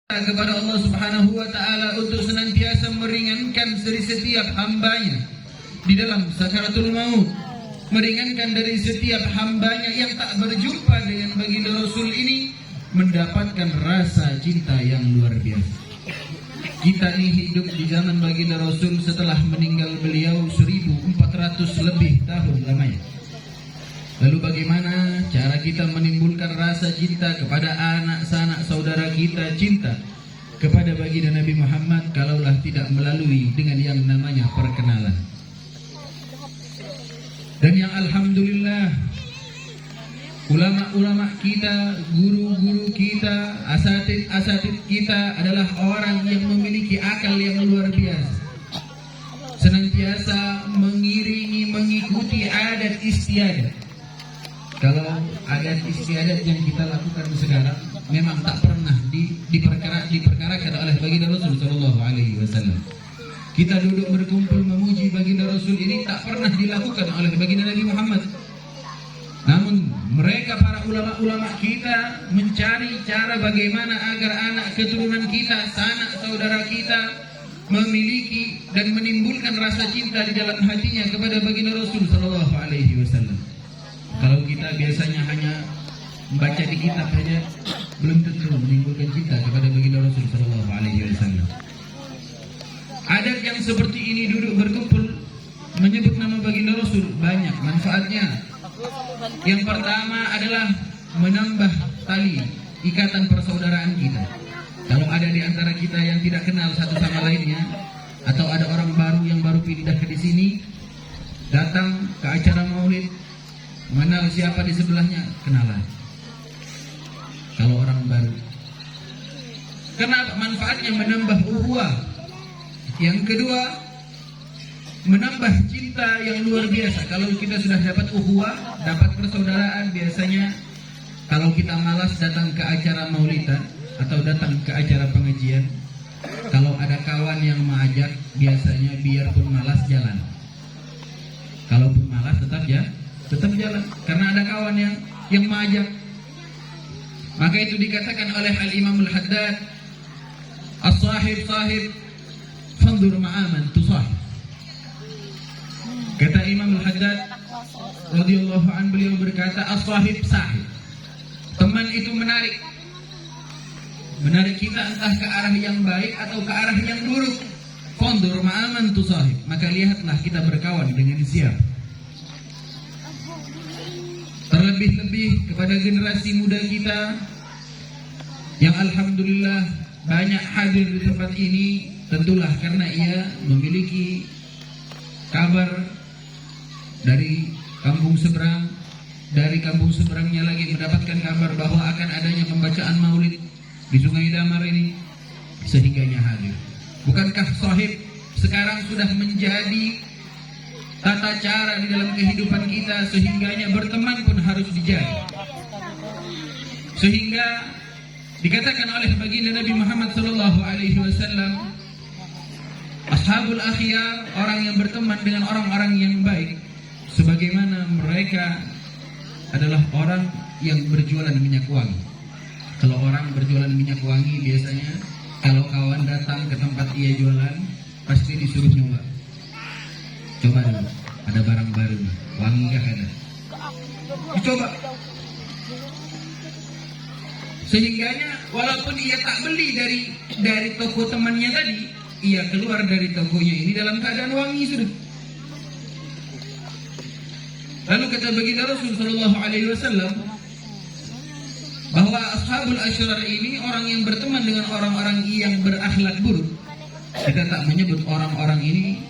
kepada Allah Subhanahu wa taala untuk senantiasa meringankan dari setiap hambanya di dalam sakaratul maut, meringankan dari setiap hambanya yang tak berjumpa dengan baginda Rasul ini mendapatkan rasa cinta yang luar biasa. Kita ini hidup di zaman baginda Rasul setelah meninggal beliau 1400 lebih tahun lamanya. Lalu bagaimana cara kita menimbulkan rasa cinta kepada anak sanak saudara kita, cinta kepada baginda Nabi Muhammad, kalaulah tidak melalui dengan yang namanya perkenalan. Dan yang alhamdulillah, ulama-ulama kita, guru-guru kita, asatid kita adalah orang yang memiliki akal yang luar biasa, senantiasa mengiringi, mengikuti adat istiadat. Kalau adat istiadat yang kita lakukan sekarang memang tak pernah diperkarakan oleh baginda Rasul Sallallahu Alaihi Wasallam. Kita duduk berkumpul memuji baginda Rasul ini tak pernah dilakukan oleh baginda Nabi Muhammad. Namun mereka para ulama-ulama kita mencari cara bagaimana agar anak keturunan kita, sanak saudara kita memiliki dan menimbulkan rasa cinta di dalam hatinya kepada baginda Rasul Sallallahu Alaihi Wasallam. Kalau kita biasanya hanya membaca di kitab saja, belum tentu menimbulkan cinta kepada baginda Rasul Sallallahu Alaihi Wasallam. Adat yang seperti ini duduk berkumpul menyebut nama baginda Rasul banyak manfaatnya. Yang pertama adalah menambah tali ikatan persaudaraan kita. Kalau ada di antara kita yang tidak kenal satu sama lainnya, atau ada orang baru yang baru pindah ke sini, datang ke acara maulid, mengenal siapa di sebelahnya, kenalan. Kalau orang baru, kenapa? Manfaatnya menambah ukhuwah. Yang kedua, menambah cinta yang luar biasa. Kalau kita sudah dapat ukhuwah, dapat persaudaraan, biasanya kalau kita malas datang ke acara maulidan atau datang ke acara pengajian, kalau ada kawan yang mengajak, biasanya biarpun malas jalan. Kalaupun malas tetap jalan, karena ada kawan yang mengajak. Maka itu dikatakan oleh Al-Imam Al-Haddad, as-sahib sahib fanzur ma'aman tusahib. Kata Imam Al-Haddad radhiyallahu an, beliau berkata, as-sahib sahib, teman itu menarik kita entah ke arah yang baik atau ke arah yang buruk. Fanzur ma'aman tusahib, maka lihatlah kita berkawan dengan siapa. Terlebih-lebih kepada generasi muda kita yang alhamdulillah banyak hadir di tempat ini, tentulah karena ia memiliki kabar dari kampung seberang, dari kampung seberangnya lagi mendapatkan kabar bahwa akan adanya pembacaan maulid di Sungai Damar ini, sehingganya hadir. Bukankah sahib sekarang sudah menjadi tata cara di dalam kehidupan kita, sehingganya berteman pun harus dijaga. Sehingga dikatakan oleh baginda Nabi Muhammad Sallallahu Alaihi Wasallam, ashabul akhyar, orang yang berteman dengan orang-orang yang baik, sebagaimana mereka adalah orang yang berjualan minyak wangi. Kalau orang berjualan minyak wangi, biasanya kalau kawan datang ke tempat ia jualan, pasti disuruh nyoba. Coba dulu, ada barang baru, wangi kah ada? Dicoba. Sehingganya walaupun ia tak beli dari toko temannya tadi, ia keluar dari tokonya ini dalam keadaan wangi sudah. Lalu kata baginda Rasul Sallallahu Alaihi Wasallam bahwa ashabul asyrar ini orang yang berteman dengan orang-orang yang berakhlak buruk. Kita tak menyebut orang-orang ini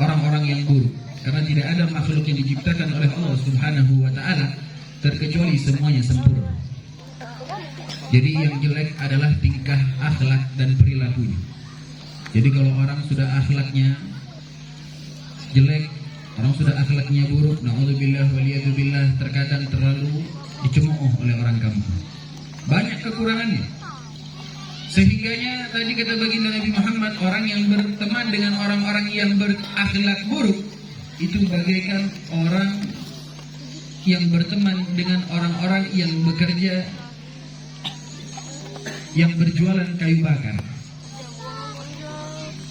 orang-orang yang buruk, karena tidak ada makhluk yang diciptakan oleh Allah Subhanahu wa taala terkecuali semuanya sempurna. Jadi yang jelek adalah tingkah akhlak dan perilakunya. Jadi kalau orang sudah akhlaknya jelek, orang sudah akhlaknya buruk, naudzubillah waliyadzubillah, terkadang terlalu dicemooh oleh orang kampung. Banyak kekurangannya. Sehingganya tadi kata baginda Nabi Muhammad, orang yang berteman dengan orang-orang yang berakhlak buruk itu bagaikan orang yang berteman dengan orang-orang yang bekerja yang berjualan kayu bakar.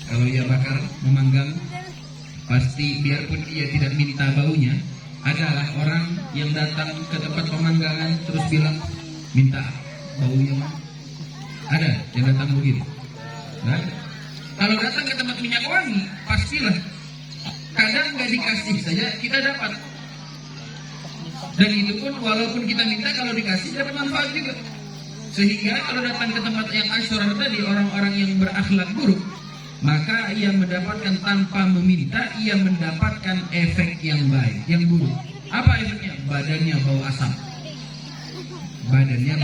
Kalau ia bakar, memanggang, pasti biarpun ia tidak minta baunya, adalah orang yang datang ke tempat pemanggangan terus bilang minta baunya. Ada yang datang begitu? Nah, kalau datang ke tempat minyak wangi, pastilah kadang nggak dikasih saja kita dapat. Dan itu pun walaupun kita minta, kalau dikasih dapat manfaat juga. Sehingga kalau datang ke tempat yang asyurar tadi, orang-orang yang berakhlak buruk, maka ia mendapatkan tanpa meminta, ia mendapatkan efek yang baik, yang buruk. Apa efeknya? Badannya bau asap. Badannya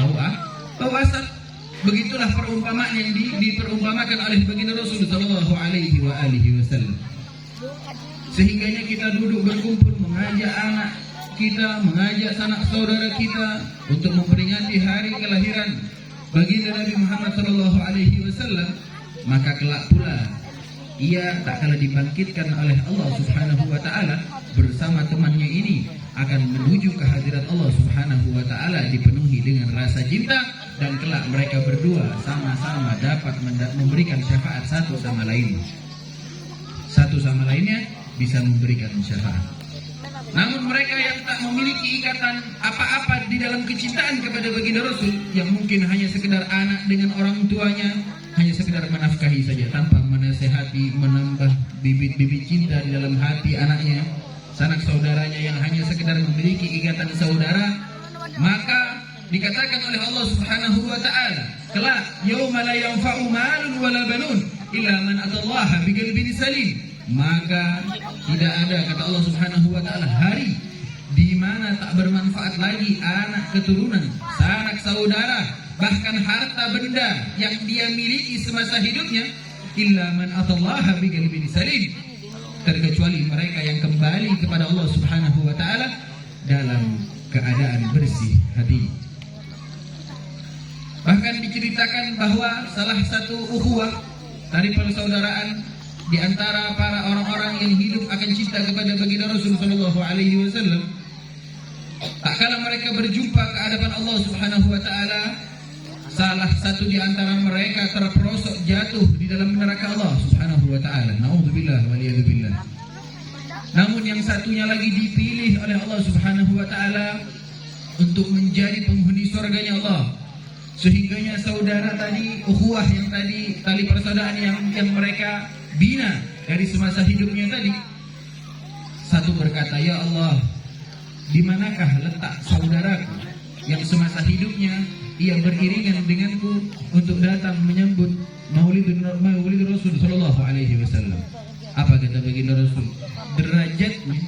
bau asap. Begitulah perumpamaan yang diperumpamakan oleh baginda Rasul sallallahu alaihi wasallam. Sehingganya kita duduk berkumpul mengajak anak kita, mengajak sanak saudara kita untuk memperingati hari kelahiran baginda Nabi Muhammad sallallahu alaihi wasallam, maka kelak pula ia tak kala dibangkitkan oleh Allah Subhanahu wa taala bersama temannya ini akan menuju kehadirat Allah Subhanahu wa taala dipenuhi dengan rasa cinta, dan kelak mereka berdua sama-sama dapat memberikan syafaat satu sama lain. Satu sama lainnya bisa memberikan syafaat. Namun mereka yang tak memiliki ikatan apa-apa di dalam kecintaan kepada baginda Rasul, yang mungkin hanya sekedar anak dengan orang tuanya, hanya sekedar menafkahi saja tanpa menasehati, menambah bibit-bibit cinta di dalam hati anaknya, sanak saudaranya yang hanya sekedar memiliki ikatan saudara, maka dikatakan oleh Allah Subhanahu wa taala, kelak yauma la yanfa'u malun wala banun illa man atallaha biqalbin salim. Maka tidak ada, kata Allah Subhanahu wa taala, hari di mana tak bermanfaat lagi anak keturunan, sanak saudara, bahkan harta benda yang dia miliki semasa hidupnya, illa man atallaha biqalbin salim, terkecuali mereka yang kembali kepada Allah Subhanahu wa taala dalam keadaan bersih hati. Bahkan diceritakan bahwa salah satu ukhuwah dari persaudaraan di antara para orang-orang yang hidup akan cinta kepada baginda Rasul sallallahu alaihi wasallam, tak kala mereka berjumpa ke hadapan Allah Subhanahu wa taala, salah satu di antara mereka terperosok jatuh di dalam neraka Allah Subhanahu wa taala. Nauzubillah waliyadzubillah. Namun yang satunya lagi dipilih oleh Allah Subhanahu wa taala untuk menjadi penghuni surganya Allah. Sehingganya saudara tadi, ukhuwah yang tadi, tali persaudaraan yang mereka bina dari semasa hidupnya tadi, satu berkata, ya Allah, di manakah letak saudaraku yang semasa hidupnya ia beriringan denganku untuk datang menyambut Maulid Rasul sallallahu alaihi wasallam. Apa kata baginda Rasul? Derajatnya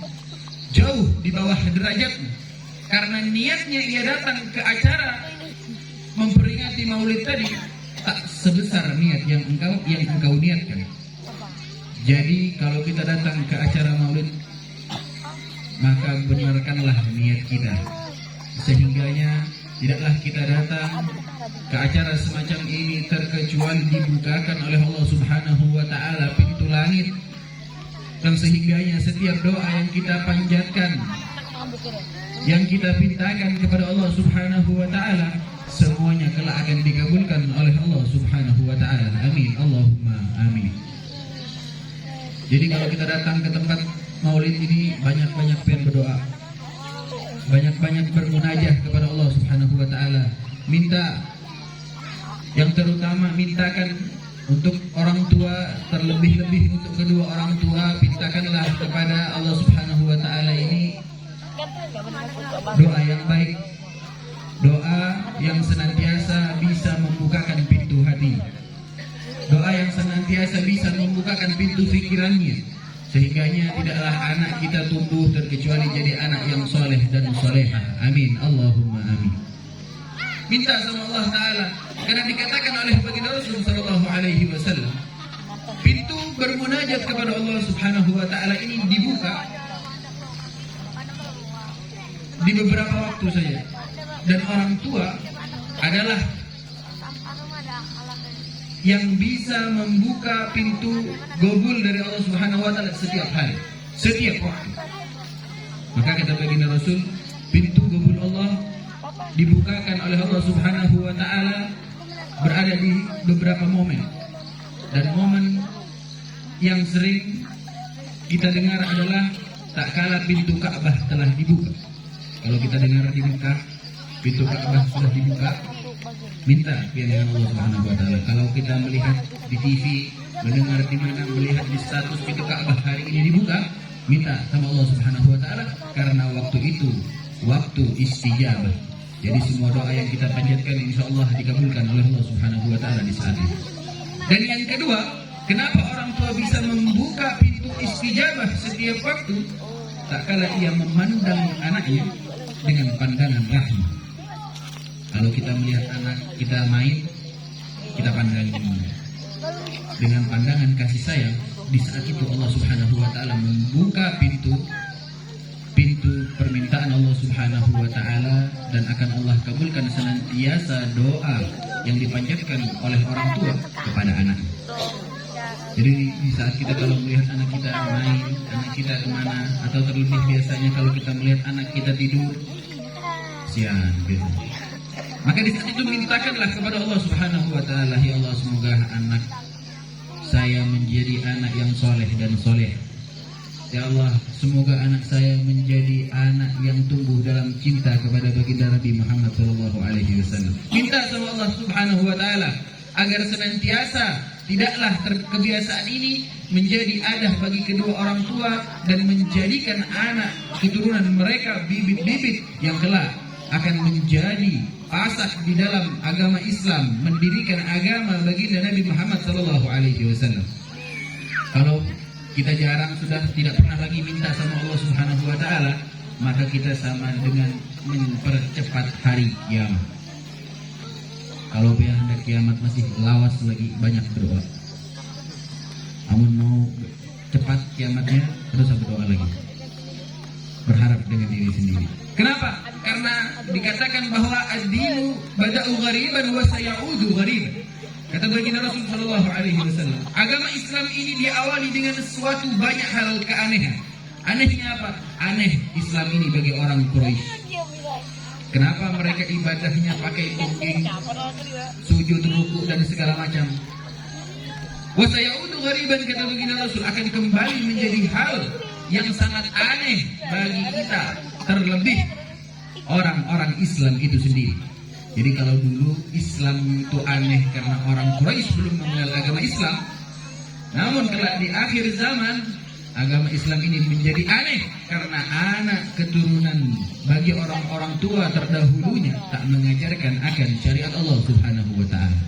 jauh di bawah derajatmu, karena niatnya ia datang ke acara memperingati Maulid tadi tak sebesar niat yang engkau niatkan. Jadi kalau kita datang ke acara Maulid, maka benarkanlah niat kita. Sehingganya tidaklah kita datang ke acara semacam ini terkecuali dibukakan oleh Allah Subhanahu wa taala pintu langit, dan sehingganya setiap doa yang kita panjatkan, yang kita pintakan kepada Allah Subhanahu wa taala, semuanya kelak akan dikabulkan oleh Allah Subhanahu wa taala. Amin, Allahumma amin. Jadi kalau kita datang ke tempat Maulid ini, banyak-banyak berdoa, banyak-banyak bermunajah kepada Allah Subhanahu wa taala. Minta, yang terutama mintakan untuk orang tua, terlebih-lebih untuk kedua orang tua, pintakanlah kepada Allah Subhanahu wa taala ini doa yang baik, doa yang senantiasa bisa membukakan pintu hati, doa yang senantiasa bisa membukakan pintu pikirannya, sehingganya tidaklah anak kita tumbuh terkecuali jadi anak yang soleh dan solehah. Amin, Allahumma amin. Minta sama Allah Ta'ala, karena dikatakan oleh baginda Rasul sallallahu alaihi wasallam, pintu bermunajat kepada Allah Subhanahu wa taala ini dibuka di beberapa waktu saja, dan orang tua adalah yang bisa membuka pintu gobul dari Allah Subhanahu wa taala setiap hari, setiap waktu. Maka kata baginda Rasul, pintu gobul Allah dibukakan oleh Allah Subhanahu wa taala berada di beberapa momen, dan momen yang sering kita dengar adalah tak kala pintu Ka'bah telah dibuka. Kalau kita dengar di Mekah pintu Ka'bah sudah dibuka, minta pilihan Allah Subhanahu wa taala. Kalau kita melihat di TV, mendengar di mana, melihat di status pintu Ka'bah hari ini dibuka, minta sama Allah Subhanahu wa taala, karena waktu itu waktu istijabah. Jadi semua doa yang kita panjatkan insya Allah dikabulkan oleh Allah Subhanahu wa taala di saat itu. Dan yang kedua, kenapa orang tua bisa membuka pintu istijabah setiap waktu? Tak kala ia memandang anaknya dengan pandangan rahmat. Kalau kita melihat anak kita main, kita pandang dengan pandangan kasih sayang. Di saat itu Allah Subhanahu wa taala membuka pintu permintaan Allah Subhanahu wa taala, dan akan Allah kabulkan senantiasa doa yang dipanjatkan oleh orang tua kepada anak. Jadi di saat kita kalau melihat anak kita main, anak kita kemana, atau terlebih biasanya kalau kita melihat anak kita tidur siang gitu, maka di saat itu mintakanlah kepada Allah Subhanahu wa taala, ya Allah, semoga anak saya menjadi anak yang soleh dan soleh. Ya Allah, semoga anak saya menjadi anak yang tumbuh dalam cinta kepada baginda Nabi Muhammad SAW. Minta sama Allah Subhanahu wa taala agar senantiasa tidaklah kebiasaan ini menjadi adah bagi kedua orang tua, dan menjadikan anak keturunan mereka bibit-bibit yang kelak akan menjadi pasak di dalam agama Islam, mendirikan agama baginda Nabi Muhammad SAW. Kalau kita jarang, sudah tidak pernah lagi minta sama Allah Subhanahu wa taala, maka kita sama dengan mempercepat hari kiamat. Kalau hendak kiamat masih lawas lagi, banyak berdoa. Namun mau cepat kiamatnya, terus berdoa lagi, berharap dengan diri sendiri. Kenapa? Karena dikatakan bahwa ad-dinu bada'u ghariban wa sayaudu ghariban. Kata baginda Rasul sallallahu alaihi wasallam, agama Islam ini diawali dengan sesuatu banyak hal keanehan. Anehnya apa? Aneh Islam ini bagi orang Quraisy. Kenapa mereka ibadahnya pakai tungging, sujud, ruku dan segala macam? Wa sayaudu ghariban, kata baginda Rasul, akan kembali menjadi hal yang sangat aneh bagi kita, terlebih orang-orang Islam itu sendiri. Jadi kalau dulu Islam itu aneh karena orang Quraisy belum mengenal agama Islam, namun kelak di akhir zaman agama Islam ini menjadi aneh karena anak keturunan bagi orang-orang tua terdahulunya tak mengajarkan akan syariat Allah Subhanahu wa taala.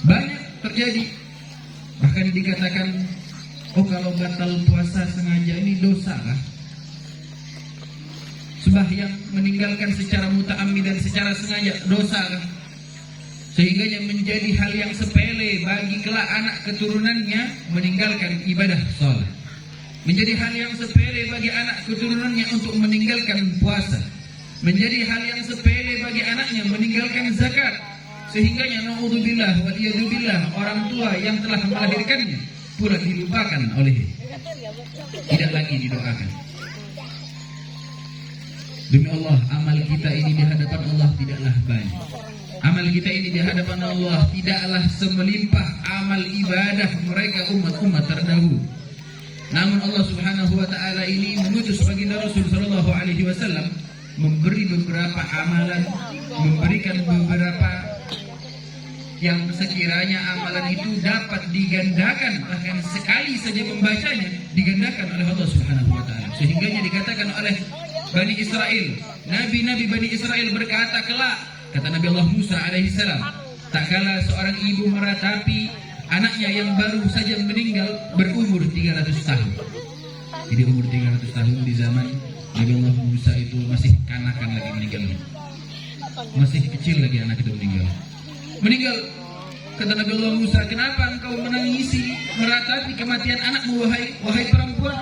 Banyak terjadi, bahkan dikatakan, oh kalau batal puasa sengaja ini dosa kah? Sembahyang meninggalkan secara muta'ammid dan secara sengaja dosa kah? Sehingga yang menjadi hal yang sepele bagi kelak anak keturunannya meninggalkan ibadah sholat. Menjadi hal yang sepele bagi anak keturunannya untuk meninggalkan puasa. Menjadi hal yang sepele bagi anaknya meninggalkan zakat. Sehingga na'udzubillah wa iyadzubillah, orang tua yang telah melahirkannya pula dilupakan olehnya, tidak lagi didoakan. Demi Allah, amal kita ini di hadapan Allah tidaklah banyak. Amal kita ini di hadapan Allah tidaklah semelimpah amal ibadah mereka umat-umat terdahulu. Namun Allah Subhanahu wa taala ini mengutus baginda Rasul sallallahu alaihi wasallam memberi beberapa amalan, memberikan beberapa yang sekiranya amalan itu dapat digandakan, bahkan sekali saja membacanya digandakan oleh Allah Subhanahu wa taala. Sehingganya dikatakan oleh Bani Israel, nabi-nabi Bani Israel berkata kelak, kata Nabi Allah Musa alaihissalam, tak kala seorang ibu meratapi anaknya yang baru saja meninggal berumur 300 tahun. Jadi umur 300 tahun di zaman Nabi Allah Musa itu masih kanakan lagi meninggal, masih kecil lagi anak itu meninggal. Kata Nabi Allah Musa, kenapa engkau menangisi meratapi kematian anakmu, wahai perempuan?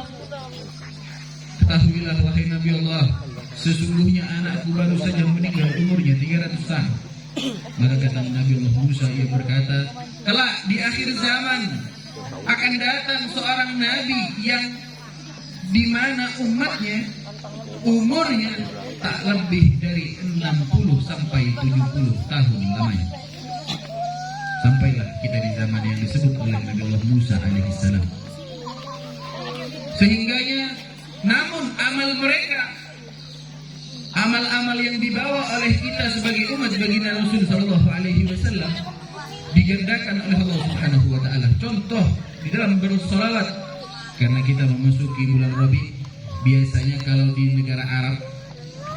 Ketahuilah wahai Nabi Allah, sesungguhnya anakku baru saja meninggal umurnya 300 tahun. Maka kata Nabi Allah Musa, ia berkata, kelak di akhir zaman akan datang seorang nabi yang dimana umatnya umurnya tak lebih dari 60 sampai 70 tahun lamanya. sampailah kita di zaman yang disebut oleh Nabi Allah Musa alaihissalam. Sehingganya, namun amal-amal yang dibawa oleh kita sebagai umat baginda Rasul Sallallahu Alaihi Wasallam digandakan oleh Allah Subhanahu Wa Taala. Contoh di dalam bersolawat, karena kita memasuki bulan Rabi, biasanya kalau di negara Arab,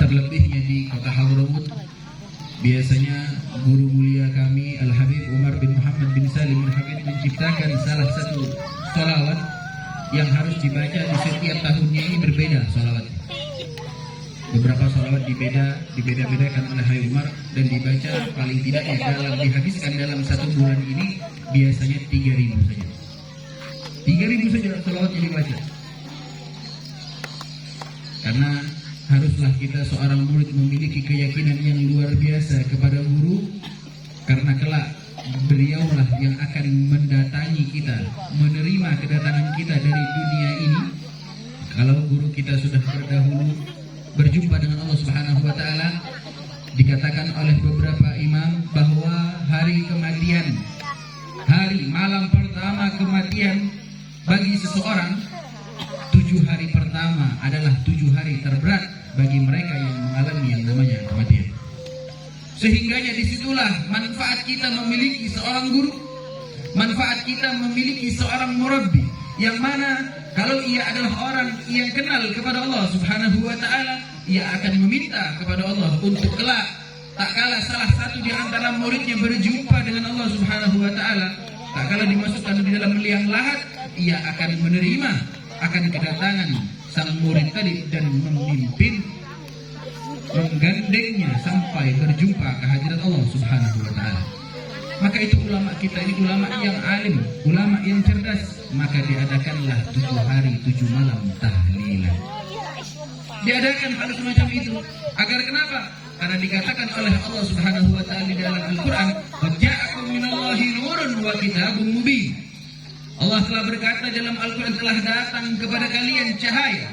terlebihnya di kota Hadramut, biasanya guru mulia kami Al Habib Umar bin Muhammad bin Salim bin Habib menciptakan salah satu solawat yang harus dibaca di setiap tahunnya. Ini berbeda solawat. Beberapa solawat dibeda-bedakan oleh Habib Umar dan dibaca paling tidaknya dihabiskan dalam satu bulan ini biasanya 3.000 saja. 3.000 saja solawatnya dibaca. Karena haruslah kita seorang murid memiliki keyakinan yang luar biasa kepada guru, karena kelak beliaulah yang akan mendatangi kita, menerima kedatangan kita dari dunia ini. Kalau guru kita sudah terdahulu berjumpa dengan Allah Subhanahu wa Ta'ala, dikatakan oleh beberapa imam bahwa hari kematian, hari malam pertama kematian bagi seseorang, 7 hari pertama adalah 7 hari terberat bagi mereka yang mengalami yang namanya kematian. Sehingganya disitulah manfaat kita memiliki seorang guru, manfaat kita memiliki seorang murabbi, yang mana kalau ia adalah orang yang kenal kepada Allah Subhanahu wa Ta'ala, ia akan meminta kepada Allah untuk kelak tak kala salah satu di antara muridnya berjumpa dengan Allah Subhanahu wa Ta'ala, tak kala dimasukkan di dalam liang lahat, ia akan menerima akan kedatangan sang murid tadi dan memimpin, menggandengnya sampai berjumpa ke hadirat Allah Subhanahu wa Ta'ala. Maka itu ulama kita ini ulama yang alim, ulama yang cerdas, maka diadakanlah 7 hari 7 malam tahlilan. Diadakan hal semacam itu agar kenapa? Karena dikatakan oleh Allah Subhanahu wa Ta'ala di dalam Al-Qur'an, "Qad ja'akum minallahi nurun wa kitabun mubin." Allah telah berkata dalam Al-Quran, telah datang kepada kalian cahaya.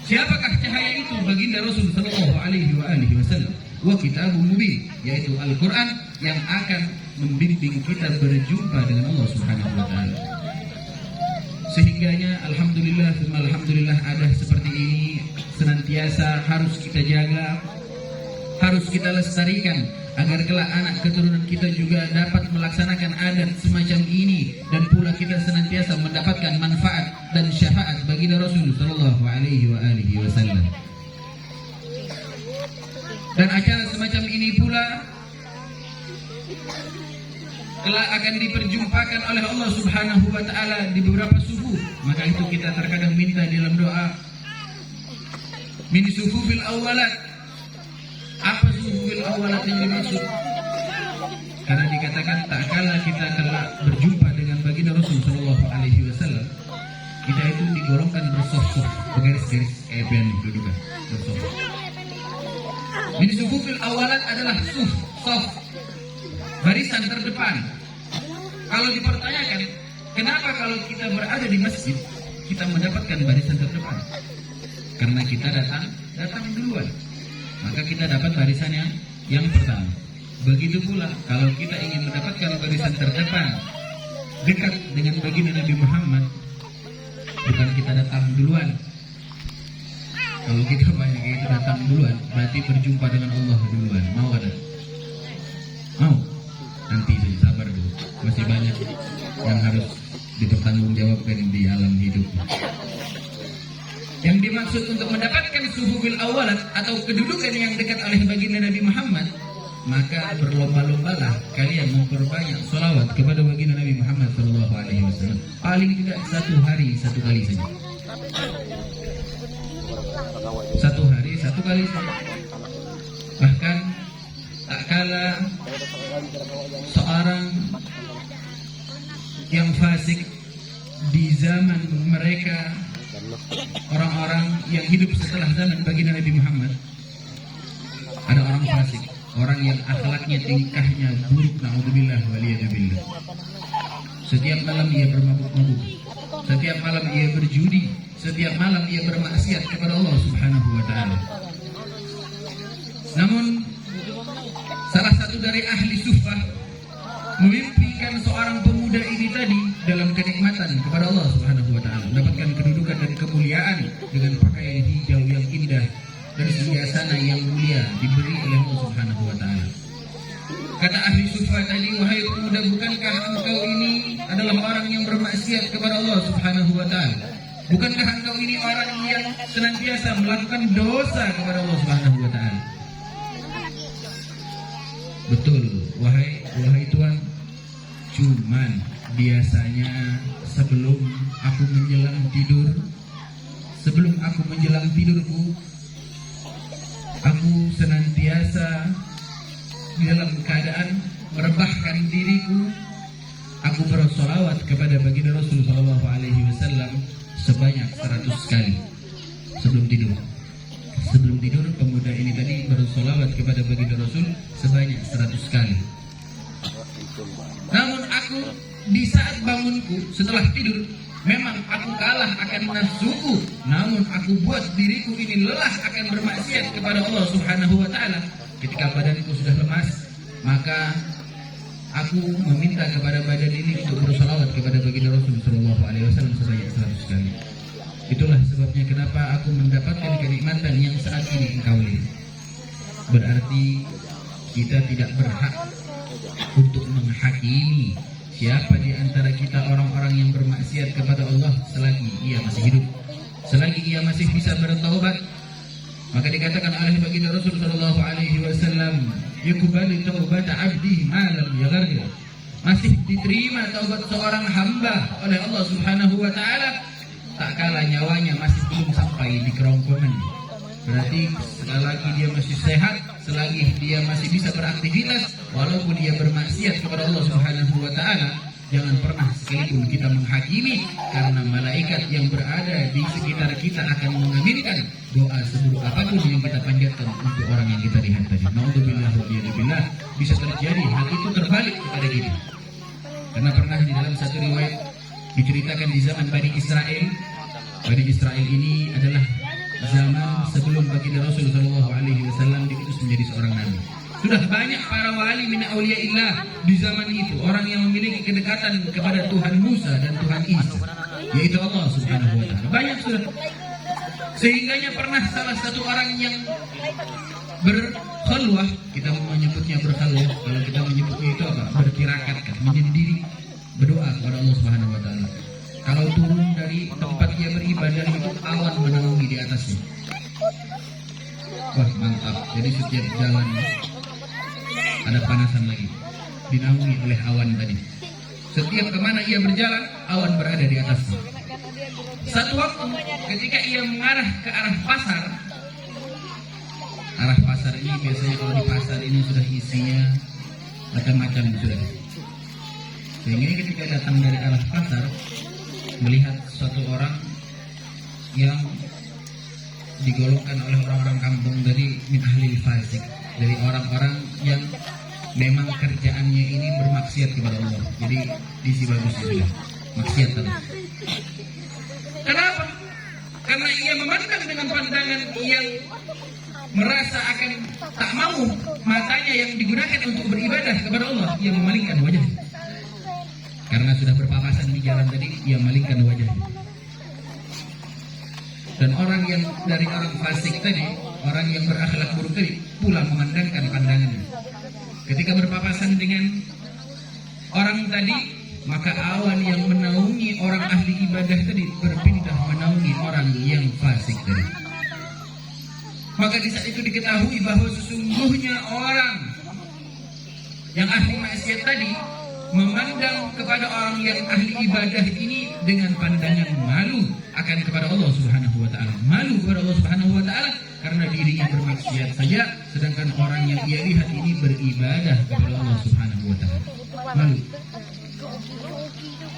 Siapakah cahaya itu? Baginda Rasul Sallallahu Alaihi Wasallam. Wa kitabun mubin, yaitu Al-Quran yang akan membimbing kita berjumpa dengan Allah Subhanahu wa Ta'ala. Sehingganya alhamdulillah ada seperti ini senantiasa harus kita jaga, harus kita lestarikan, agar kelak anak keturunan kita juga dapat melaksanakan adat semacam ini, dan pula kita senantiasa mendapatkan manfaat dan syafaat baginda Rasul Sallallahu Alaihi Wasallam. Dan acara semacam ini pula kelak akan diperjumpakan oleh Allah Subhanahu wa Ta'ala di beberapa sufu. Maka itu kita terkadang minta dalam doa, min sufufil awalat. Apa sufufil awalat yang dimaksud? Karena dikatakan tak kala kita kelak berjumpa dengan baginda Rasul Sallallahu Alaihi Wasallam, kita itu digolongkan bersaf-saf, bergaris-garis pian dudukan bersaf. Min sufufil awalat adalah saf, barisan terdepan. Kalau dipertanyakan, kenapa kalau kita berada di masjid kita mendapatkan barisan terdepan? Karena kita datang duluan, maka kita dapat barisan yang pertama. Begitu pula kalau kita ingin mendapatkan barisan terdepan dekat dengan baginda Nabi Muhammad, bukan kita datang duluan. Kalau kita banyak itu datang duluan, berarti berjumpa dengan Allah duluan. Mau ada? Mau? Nanti sabar dulu, masih banyak yang harus dipertanggungjawabkan di alam hidup. Yang dimaksud untuk mendapatkan suhufil awalat atau kedudukan yang dekat oleh baginda Nabi Muhammad, maka berlomba-lombalah kalian memperbanyak salawat kepada baginda Nabi Muhammad SAW. Paling tidak 1 hari 1 kali saja. 1 hari 1 kali saja. Bahkan tak kala seorang yang fasik di zaman mereka, orang-orang yang hidup setelah zaman baginda Nabi Muhammad, ada orang fasik, orang yang akhlaknya, tingkahnya buruk, na'udzubillah waliyadzubillah. Setiap malam ia bermabuk-mabuk, setiap malam ia berjudi, setiap malam ia bermaksiat kepada Allah Subhanahu wa Ta'ala. Namun salah satu dari ahli sufah memimpikan seorang pemuda ini tadi dalam kenikmatan kepada Allah Subhanahu wa taala, mendapatkan kedudukan dan kemuliaan dengan pakaian hijau yang indah dan singgasana yang mulia diberi oleh Allah Subhanahu wa taala. Kata ahli sufa tadi, wahai pemuda, bukankah engkau ini adalah orang yang bermaksiat kepada Allah Subhanahu wa taala? Bukankah engkau ini orang yang senantiasa melakukan dosa kepada Allah Subhanahu wa taala? Betul, wahai Tuhan. Cuman biasanya sebelum aku menjelang tidurku, aku senantiasa dalam keadaan merebahkan diriku, aku bersolawat kepada baginda Rasul Shallallahu Alaihi Wasallam sebanyak 100 kali sebelum tidur. Sebelum tidur, pemuda ini tadi bersolawat kepada baginda Rasul sebanyak 100 kali. Namun aku di saat bangunku setelah tidur, memang aku kalah akan nafsuku, namun aku buat diriku ini lelah akan bermaksiat kepada Allah Subhanahu wa taala. Ketika badanku sudah lemas, maka aku meminta kepada badan ini untuk bersolawat kepada baginda Rasul Shallallahu Alaihi Wasallam sebanyak 100 kali. Itulah sebabnya kenapa aku mendapatkan kenikmatan yang saat ini engkau lihat. Berarti kita tidak berhak untuk menghakimi siapa di antara kita orang-orang yang bermaksiat kepada Allah selagi ia masih hidup, selagi ia masih bisa bertaubat. Maka dikatakan oleh baginda Rasul Shallallahu Alaihi Wasallam, "Yuqbalu taubata abdi ma lam yaghargir." Masih diterima taubat seorang hamba oleh Allah Subhanahu wa taala tak kala nyawanya masih belum sampai di kerongkongan. Berarti selagi dia masih sehat, selagi dia masih bisa beraktivitas, walaupun dia bermaksiat kepada Allah Subhanahu wa taala, jangan pernah sekalipun kita menghakimi, karena malaikat yang berada di sekitar kita akan mengaminkan doa seburuk apapun yang kita panjatkan untuk orang yang kita lihat tadi. Naudzubillah wa biyadubillah, bisa terjadi hal itu terbalik kepada kita. Karena pernah di dalam satu riwayat diceritakan di zaman Bani Israel. Bani Israel ini adalah zaman sebelum baginda Rasul Shallallahu Alaihi Wasallam diutus menjadi seorang nabi. Sudah banyak para wali min auliyaillah di zaman itu, orang yang memiliki kedekatan kepada Tuhan Musa dan Tuhan Isa, yaitu Allah Subhanahu wa taala. Banyak sudah. Sehingganya pernah salah satu orang yang berkhalwah, kita menyebutnya berkhalwah, kalau kita menyebutnya itu apa? Bertirakat, menyendiri, berdoa kepada Allah Subhanahu wa taala. Kalau turun dari tempat dia beribadah itu awan menaungi di atasnya. Wah, mantap. Jadi setiap jalan ada panasan lagi, dinaungi oleh awan tadi. Setiap kemana ia berjalan, awan berada di atasnya. Satu waktu ketika ia mengarah ke arah pasar ini biasanya kalau di pasar ini sudah isinya macam-macam sudah. Sehingga ketika datang dari arah pasar, melihat suatu orang yang digolongkan oleh orang-orang kampung dari min ahlil fasik, dari orang-orang yang memang kerjaannya ini bermaksiat kepada Allah. Jadi diisi bagus itu, maksiat terus. Kenapa? Karena ia memandang dengan pandangan yang merasa akan tak mau matanya yang digunakan untuk beribadah kepada Allah, ia memalingkan wajahnya. Karena sudah berpapasan di jalan tadi, ia malingkan wajahnya. Dan orang yang dari orang fasik tadi, orang yang berakhlak buruk tadi, pula memandangkan pandangannya. Ketika berpapasan dengan orang tadi, maka awan yang menaungi orang ahli ibadah tadi berpindah menaungi orang yang fasik tadi. Maka di saat itu diketahui bahwa sesungguhnya orang yang ahli maksiat tadi memandang kepada orang yang ahli ibadah ini dengan pandangan malu akan kepada Allah Subhanahu wa taala. Malu kepada Allah Subhanahu wa taala karena dirinya bermaksiat saja, sedangkan orang yang ia lihat ini beribadah kepada Allah Subhanahu wa taala. Malu.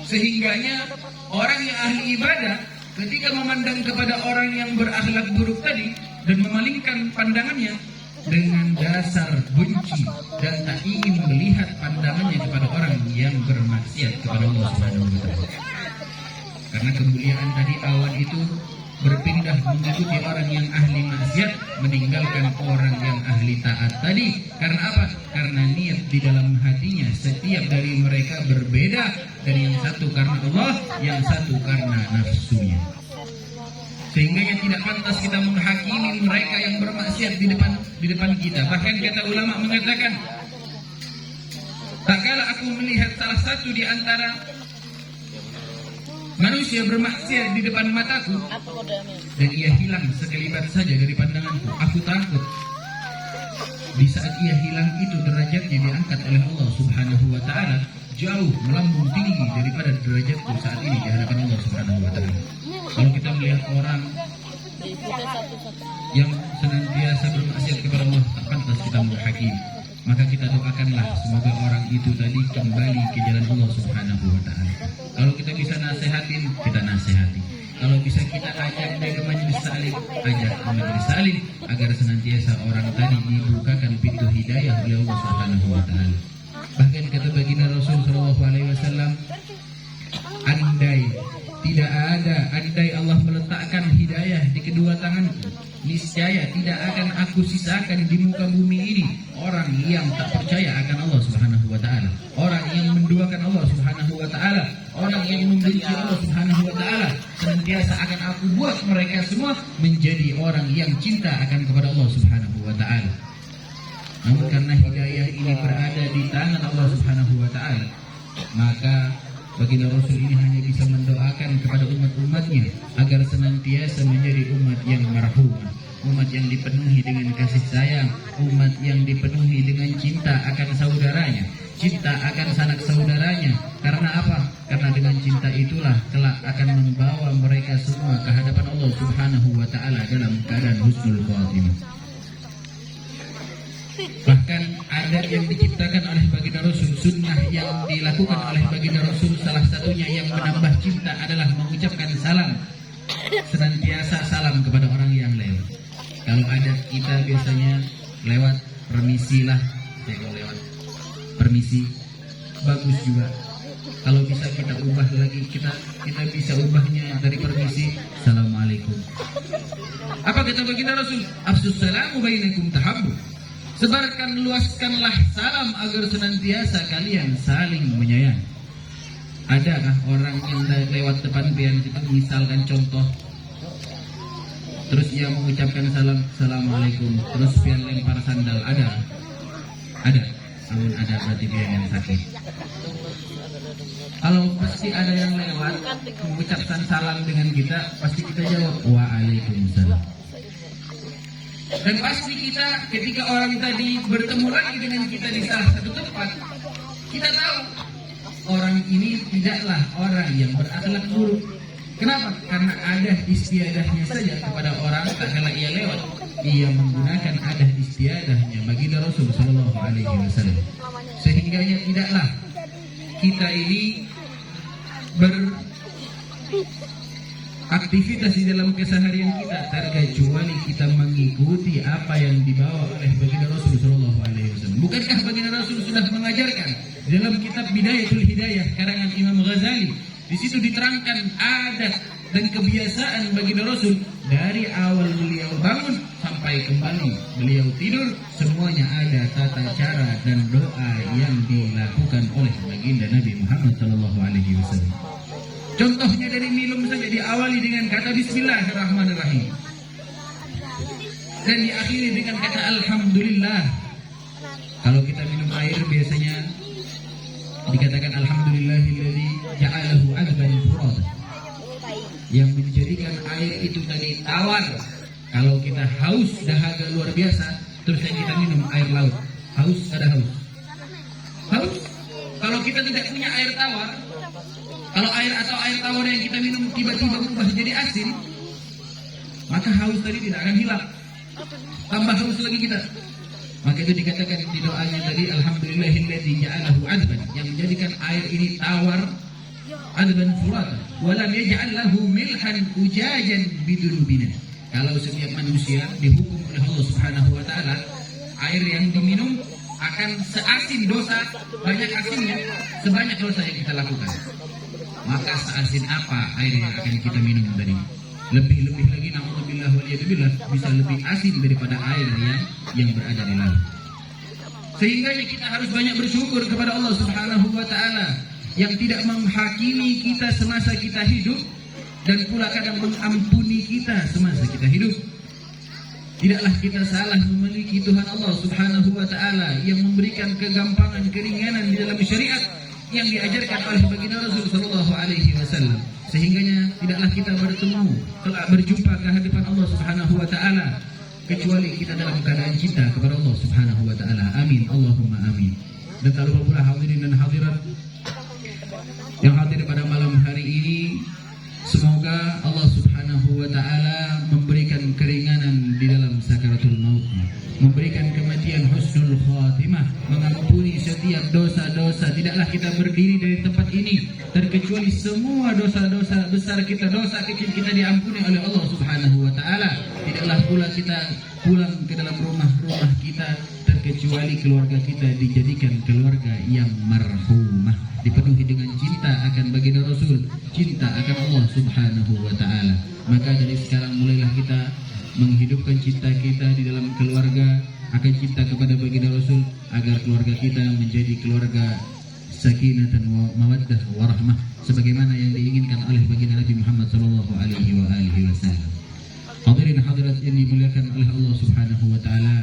Sehingganya orang yang ahli ibadah ketika memandang kepada orang yang berakhlak buruk tadi dan memalingkan pandangannya dengan dasar benci dan tak ingin melihat pandangannya kepada orang yang bermaksiat kepada Allah Subhanahu wa taala. Karena kemuliaan tadi awan itu berpindah mengikuti orang yang ahli maksiat, meninggalkan orang yang ahli taat tadi. Karena apa? Karena niat di dalam hatinya setiap dari mereka berbeda, dan yang satu karena Allah, yang satu karena nafsunya. Sehingga tidak pantas kita menghakimi mereka yang bermaksiat di depan kita. Bahkan kata ulama mengatakan, tak kala aku melihat salah satu di antara manusia bermaksiat di depan mataku dan ia hilang sekelibat saja dari pandanganku, aku takut di saat ia hilang itu derajatnya diangkat oleh Allah Subhanahu wa taala jauh melambung tinggi daripada derajatku saat ini di hadapan Allah Subhanahu wa taala. Kalau kita melihat orang yang senantiasa bermaksiat kepada Allah, tak pantas kita menghakimi. Maka kita doakanlah semoga orang itu tadi kembali ke jalan Allah Subhanahu wa taala. Kalau kita bisa nasihatin, kita nasihati. Kalau bisa kita ajak dia ke majelis salim, ajak ke majelis salim agar senantiasa orang tadi dibukakan pintu hidayah oleh Allah Subhanahu wa taala. Bahkan kata baginda Rasul sallallahu alaihi wasallam, andai Allah meletakkan hidayah di kedua tanganku, niscaya tidak akan aku sisakan di muka bumi ini orang yang tak percaya akan Allah Subhanahu wa taala, orang yang menduakan Allah Subhanahu wa taala, orang yang membenci Allah Subhanahu wa taala. Senantiasa akan aku buat mereka semua menjadi orang yang cinta akan kepada Allah Subhanahu wa taala. Namun karena hidayah ini berada di tangan Allah Subhanahu wa taala, maka baginda Rasul ini hanya bisa mendoakan kepada umat-umatnya agar senantiasa menjadi umat yang marhumah, umat yang dipenuhi dengan kasih sayang, umat yang dipenuhi dengan cinta akan saudaranya, cinta akan sanak saudaranya. Karena apa? Karena dengan cinta itulah kelak akan membawa mereka semua ke hadapan Allah Subhanahu wa taala dalam keadaan husnul khatimah. Bahkan adat yang diciptakan oleh baginda Rasul, sunnah yang dilakukan oleh baginda Rasul, salah satunya yang menambah cinta adalah mengucapkan salam. Senantiasa salam kepada orang yang lewat. Kalau adat kita biasanya lewat, permisi lah, kalau lewat permisi, bagus juga. Kalau bisa kita ubah lagi, kita bisa ubahnya dari permisi, assalamualaikum. Apa kata baginda Rasul? Afsus salamu bainakum tahabbu. Sebarkan, luaskanlah salam agar senantiasa kalian saling menyayangi. Adakah orang yang lewat depan pian kita, misalkan contoh, terus ia mengucapkan salam, assalamualaikum, terus pian lempar sandal? Ada. Namun ada berarti pian yang sakit. Kalau pasti ada yang lewat mengucapkan salam dengan kita, pasti kita jawab waalaikumsalam. Dan pasti kita ketika orang tadi bertemu lagi dengan kita di salah satu tempat, kita tahu orang ini tidaklah orang yang berakhlak buruk. Kenapa? Karena ada istiadahnya saja kepada orang tak kala ia lewat, ia menggunakan adah istiadahnya baginda Rasul sallallahu alaihi wasallam. Sehingganya tidaklah kita ini aktivitas di dalam keseharian kita terkecuali kita mengikuti apa yang dibawa oleh baginda Rasul sallallahu alaihi wasallam. Bukankah baginda Rasul sudah mengajarkan dalam kitab Bidayatul Hidayah karangan Imam Ghazali? Di situ diterangkan adat dan kebiasaan baginda Rasul dari awal beliau bangun sampai kembali beliau tidur, semuanya ada tata cara dan doa yang dilakukan oleh baginda Nabi Muhammad sallallahu alaihi wasallam. Contohnya dari minum saja diawali dengan kata Bismillahirrahmanirrahim dan diakhiri dengan kata Alhamdulillah. Kalau kita minum air biasanya dikatakan Alhamdulillahilladzi ja'alahu azban furad, yang menjadikan air itu tadi tawar. Kalau kita haus dahaga luar biasa, terus yang kita minum air laut, haus ada haus. Kalau kita tidak punya air tawar, kalau air atau air tawar yang kita minum tiba-tiba berubah jadi asin, maka haus tadi tidak akan hilang, tambah haus lagi kita. Maka itu dikatakan di doanya tadi Alhamdulillahilladzi ja'alahu azban, yang menjadikan air ini tawar, azban furatan, wa lam yaj'al lahu milhan ujajan bidunubina. Kalau setiap manusia dihukum oleh Allah Subhanahu wa taala, air yang diminum akan seasin dosa, banyak asinnya sebanyak dosa yang kita lakukan. Maka seasin apa air yang akan kita minum tadi? Lebih-lebih lagi na'udzubillah waliyadzubillah bisa lebih asin daripada air yang berada di laut. Sehingga kita harus banyak bersyukur kepada Allah Subhanahu wa taala yang tidak menghakimi kita semasa kita hidup dan pula kadang mengampuni kita semasa kita hidup. Tidaklah kita salah memiliki Tuhan Allah Subhanahu wa taala yang memberikan kegampangan, keringanan di dalam syariat yang diajarkan oleh baginda Rasul sallallahu alaihi wasallam. Sehingganya tidaklah kita bertemu, kelak berjumpa ke hadapan Allah Subhanahu wa taala kecuali kita dalam keadaan cinta kepada Allah Subhanahu wa taala. Amin, Allahumma amin. Dan tak lupa pula hadirin dan hadirat yang hadir pada malam hari ini, semoga Allah Subhanahu wa taala memberikan keringanan di dalam sakaratul maut, memberikan kematian husnul khatimah, mengampuni setiap dosa-dosa. Tidaklah kita berdiri dari tempat ini terkecuali semua dosa-dosa besar kita, dosa kecil kita diampuni oleh Allah Subhanahu wa taala. Tidaklah pula kita pulang ke dalam rumah-rumah kita terkecuali keluarga kita dijadikan keluarga yang marhumah, dipenuhi dengan cinta akan baginda Rasul, cinta akan Allah Subhanahu wa taala. Maka dari sekarang mulailah kita menghidupkan cinta kita di dalam keluarga, akan cinta kepada baginda Rasul, agar keluarga kita menjadi keluarga sakinah dan mawaddah warahmah sebagaimana yang diinginkan oleh baginda Nabi Muhammad sallallahu alaihi wasallam. Hadirin hadirat yang dimuliakan oleh Allah Subhanahu wa taala,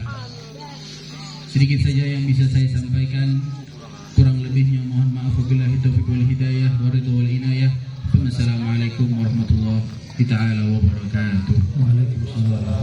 sedikit saja yang bisa saya sampaikan, kurang lebihnya mohon maaf. Wabillahi taufiq wal hidayah wa ridha wal inayah. Wassalamualaikum warahmatullahi taala wabarakatuh. Waalaikumsalam.